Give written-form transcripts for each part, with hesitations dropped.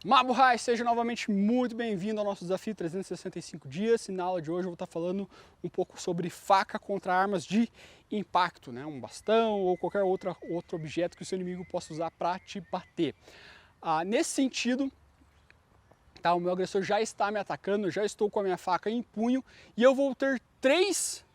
Mabo Rai, seja novamente muito bem-vindo ao nosso desafio 365 dias. E na aula de hoje eu vou estar falando um pouco sobre faca contra armas de impacto, né? Um bastão ou qualquer outro objeto que o seu inimigo possa usar para te bater. Nesse sentido, tá, o meu agressor já está me atacando, eu já estou com a minha faca em punho e eu vou ter 3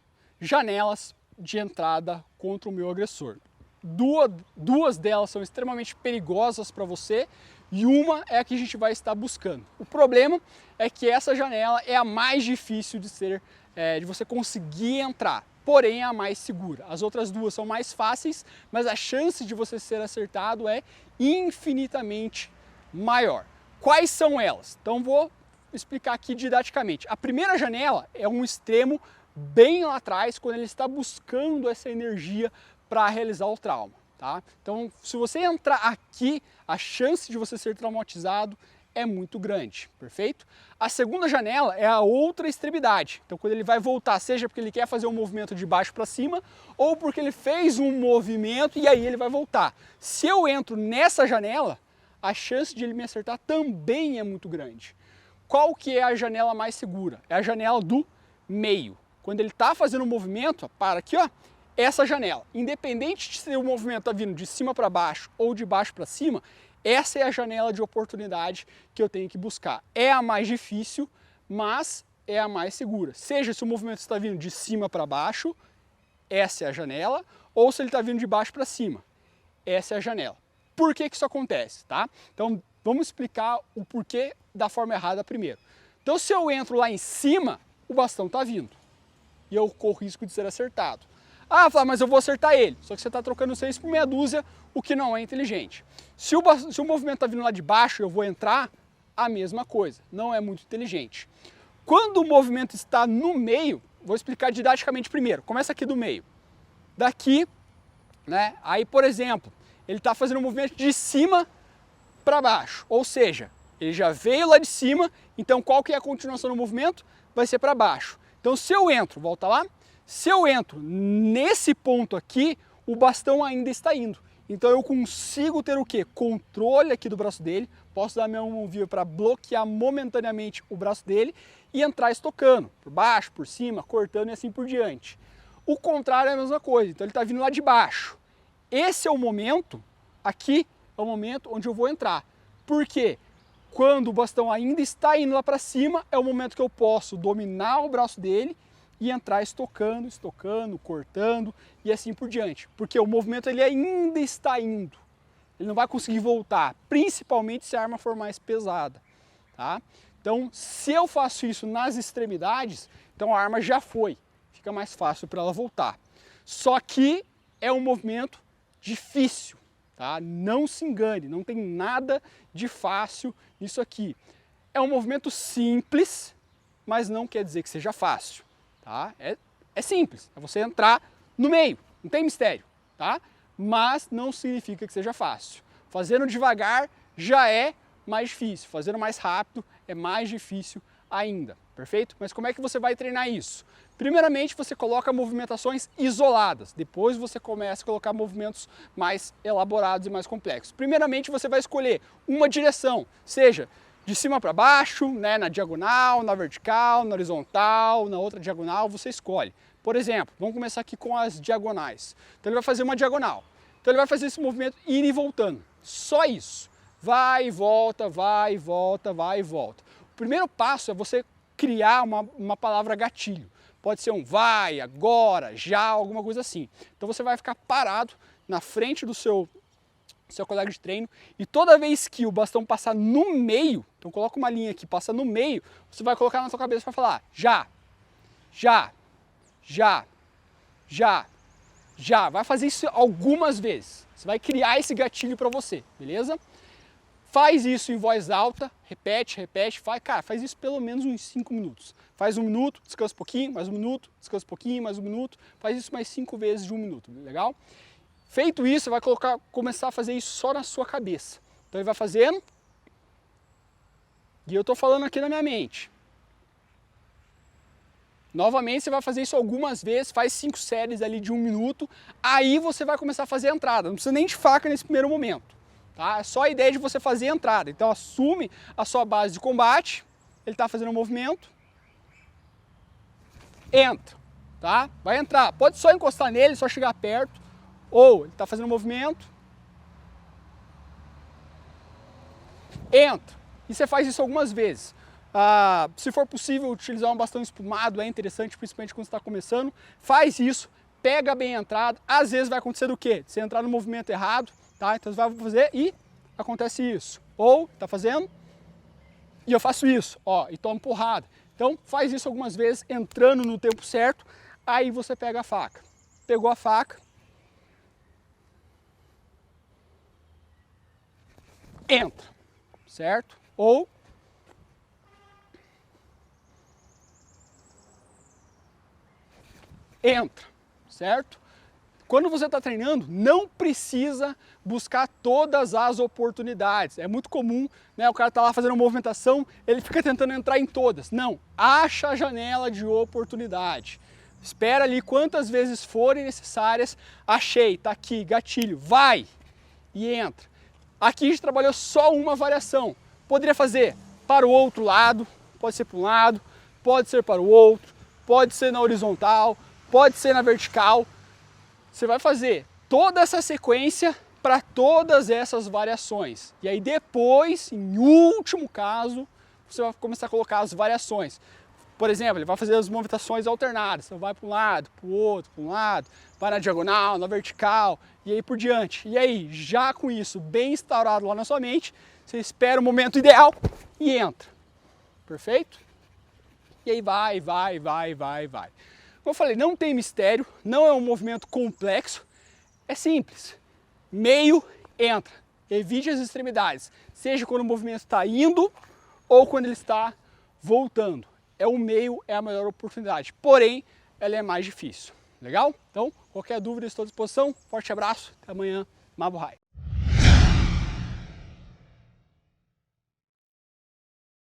janelas de entrada contra o meu agressor. Duas delas são extremamente perigosas para você e uma é a que a gente vai estar buscando. O problema é que essa janela é a mais difícil de você conseguir entrar, porém é a mais segura. As outras duas são mais fáceis, mas a chance de você ser acertado é infinitamente maior. Quais são elas? Então vou explicar aqui didaticamente. A primeira janela é um extremo bem lá atrás, quando ele está buscando essa energia para realizar o trauma, tá? Então, se você entrar aqui, a chance de você ser traumatizado é muito grande, perfeito? A segunda janela é a outra extremidade. Então, quando ele vai voltar, seja porque ele quer fazer um movimento de baixo para cima, ou porque ele fez um movimento e aí ele vai voltar. Se eu entro nessa janela, a chance de ele me acertar também é muito grande. Qual que é a janela mais segura? É a janela do meio. Quando ele está fazendo um movimento, para aqui, ó, essa janela, independente de se o movimento está vindo de cima para baixo ou de baixo para cima, essa é a janela de oportunidade que eu tenho que buscar. É a mais difícil, mas é a mais segura. Seja se o movimento está vindo de cima para baixo, essa é a janela, ou se ele está vindo de baixo para cima, essa é a janela. Por que isso acontece, tá? Então vamos explicar o porquê da forma errada primeiro. Então se eu entro lá em cima, o bastão está vindo e eu corro risco de ser acertado. Flávio, mas eu vou acertar ele. Só que você está trocando 6 por meia dúzia, o que não é inteligente. Se o movimento está vindo lá de baixo, eu vou entrar, a mesma coisa. Não é muito inteligente. Quando o movimento está no meio, vou explicar didaticamente primeiro. Começa aqui do meio. Daqui, né? Aí, por exemplo, ele está fazendo um movimento de cima para baixo. Ou seja, ele já veio lá de cima, então qual que é a continuação do movimento? Vai ser para baixo. Então se eu entro, volta lá, se eu entro nesse ponto aqui, o bastão ainda está indo. Então eu consigo ter o quê? Controle aqui do braço dele, posso dar minha mão viva para bloquear momentaneamente o braço dele e entrar estocando, por baixo, por cima, cortando e assim por diante. O contrário é a mesma coisa, então ele está vindo lá de baixo. Esse é o momento, aqui é o momento onde eu vou entrar. Por quê? Quando o bastão ainda está indo lá para cima, é o momento que eu posso dominar o braço dele e entrar estocando, cortando e assim por diante. Porque o movimento ele ainda está indo. Ele não vai conseguir voltar, principalmente se a arma for mais pesada. Tá? Então, se eu faço isso nas extremidades, então a arma já foi. Fica mais fácil para ela voltar. Só que é um movimento difícil. Tá? Não se engane, não tem nada de fácil nisso aqui. É um movimento simples, mas não quer dizer que seja fácil. Tá? É simples, é você entrar no meio, não tem mistério, tá? Mas não significa que seja fácil. Fazendo devagar já é mais difícil, fazendo mais rápido é mais difícil ainda, perfeito? Mas como é que você vai treinar isso? Primeiramente você coloca movimentações isoladas, depois você começa a colocar movimentos mais elaborados e mais complexos. Primeiramente você vai escolher uma direção, seja de cima para baixo, né, na diagonal, na vertical, na horizontal, na outra diagonal, você escolhe. Por exemplo, vamos começar aqui com as diagonais. Então ele vai fazer uma diagonal. Então ele vai fazer esse movimento indo e voltando. Só isso. Vai e volta, vai e volta, vai e volta. O primeiro passo é você criar uma palavra gatilho. Pode ser um vai, agora, já, alguma coisa assim. Então você vai ficar parado na frente do seu colega de treino e toda vez que o bastão passar no meio, então coloca uma linha aqui, passa no meio, você vai colocar na sua cabeça para falar já, já, já, já, já. Vai fazer isso algumas vezes. Você vai criar esse gatilho para você, beleza? Faz isso em voz alta, repete, faz isso pelo menos uns 5 minutos. Faz 1 minuto, descansa um pouquinho, mais 1 minuto, descansa um pouquinho, mais 1 minuto, faz isso mais 5 vezes de 1 minuto, legal? Feito isso, você vai começar a fazer isso só na sua cabeça. Então ele vai fazendo, e eu estou falando aqui na minha mente. Novamente você vai fazer isso algumas vezes, faz 5 séries ali de 1 minuto, aí você vai começar a fazer a entrada, não precisa nem de faca nesse primeiro momento. tá? É só a ideia de você fazer a entrada. Então assume a sua base de combate, ele está fazendo um movimento, entra, tá? Vai entrar, pode só encostar nele, só chegar perto, ou ele está fazendo um movimento, entra. E você faz isso algumas vezes. Se for possível utilizar um bastão espumado, é interessante, principalmente quando você está começando. Faz isso, pega bem a entrada. Às vezes vai acontecer do quê? Você entrar no movimento errado, tá? Então você vai fazer e acontece isso. Ou está fazendo e eu faço isso, ó, e tomo porrada. Então faz isso algumas vezes, entrando no tempo certo, aí você pega a faca. Pegou a faca, entra, certo? Ou entra, certo? Quando você está treinando, não precisa buscar todas as oportunidades. É muito comum, né, o cara tá lá fazendo uma movimentação, ele fica tentando entrar em todas. Não, acha a janela de oportunidade. Espera ali quantas vezes forem necessárias. Achei, tá aqui, gatilho, vai e entra. Aqui a gente trabalhou só uma variação. Poderia fazer para o outro lado, pode ser para um lado, pode ser para o outro, pode ser na horizontal, pode ser na vertical. Você vai fazer toda essa sequência para todas essas variações. E aí depois, em último caso, você vai começar a colocar as variações. Por exemplo, ele vai fazer as movimentações alternadas. Você vai para um lado, para o outro, para um lado, vai na diagonal, na vertical e aí por diante. E aí, já com isso bem instaurado lá na sua mente, você espera o momento ideal e entra. Perfeito? E aí vai. Como eu falei, não tem mistério, não é um movimento complexo, é simples. Meio, entra. Evite as extremidades, seja quando o movimento está indo ou quando ele está voltando. O meio é a maior oportunidade, porém, ela é mais difícil. Legal? Então, qualquer dúvida, estou à disposição. Forte abraço, até amanhã. Mabuhay.